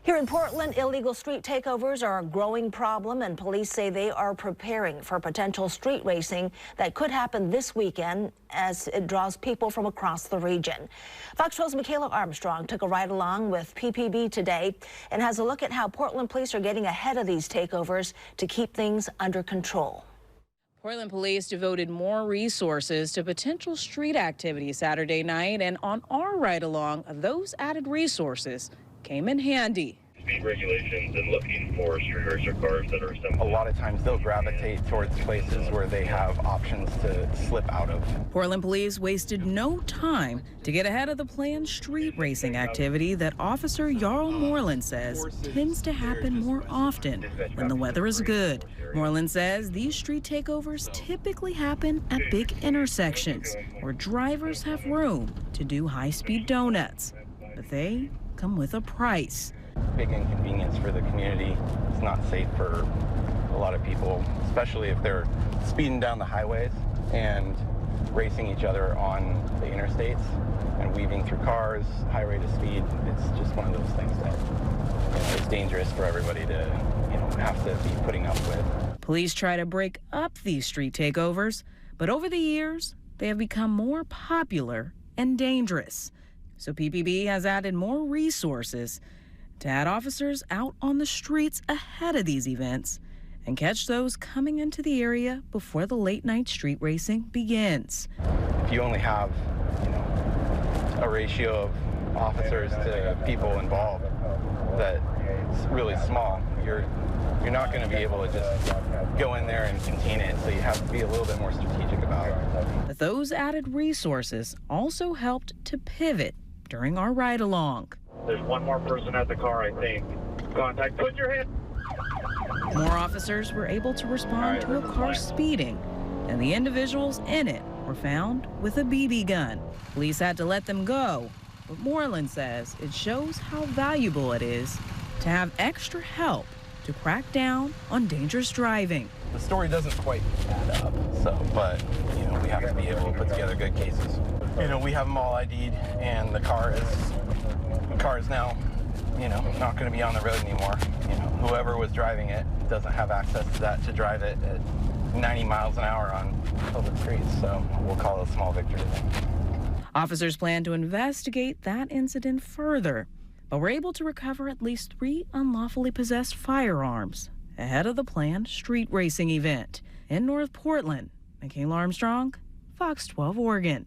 Here in Portland, illegal street takeovers are a growing problem, and police say they are preparing for potential street racing that could happen this weekend as it draws people from across the region. Fox 12's Michaela Armstrong took a ride along with PPB today and has a look at how Portland police are getting ahead of these takeovers to keep things under control. Portland police devoted more resources to potential street activity Saturday night, and on our ride along, those added resources came in handy. Speed regulations and looking for street racer cars that are assembled. A lot of times they'll gravitate towards places where they have options to slip out of. Portland police wasted no time to get ahead of the planned street racing activity that Officer Jarl Moreland says tends to happen more often when the weather is good. Moreland says these street takeovers typically happen at big intersections where drivers have room to do high-speed donuts, but they come with a price. Big inconvenience for the community. It's not safe for a lot of people, especially if they're speeding down the highways and racing each other on the interstates and weaving through cars, high rate of speed. It's just one of those things that is dangerous for everybody to have to be putting up with. Police try to break up these street takeovers, but over the years, they have become more popular and dangerous. So PPB has added more resources to add officers out on the streets ahead of these events and catch those coming into the area before the late-night street racing begins. If you only have, a ratio of officers to people involved that's really small, you're not going to be able to just go in there and contain it, so you have to be a little bit more strategic about it. But those added resources also helped to pivot during our ride-along. There's one more person at the car, I think. Contact, put your hand. More officers were able to respond to a car speeding, and the individuals in it were found with a BB gun. Police had to let them go, but Moreland says it shows how valuable it is to have extra help to crack down on dangerous driving. The story doesn't quite add up, but we have to be able to put together good cases. We have them all ID'd, and the car is now, not going to be on the road anymore. Whoever was driving it doesn't have access to that to drive it at 90 miles an hour on public streets, so we'll call it a small victory then. Officers plan to investigate that incident further, but were able to recover at least 3 unlawfully possessed firearms ahead of the planned street racing event. In North Portland, Michaela Armstrong, Fox 12 Oregon.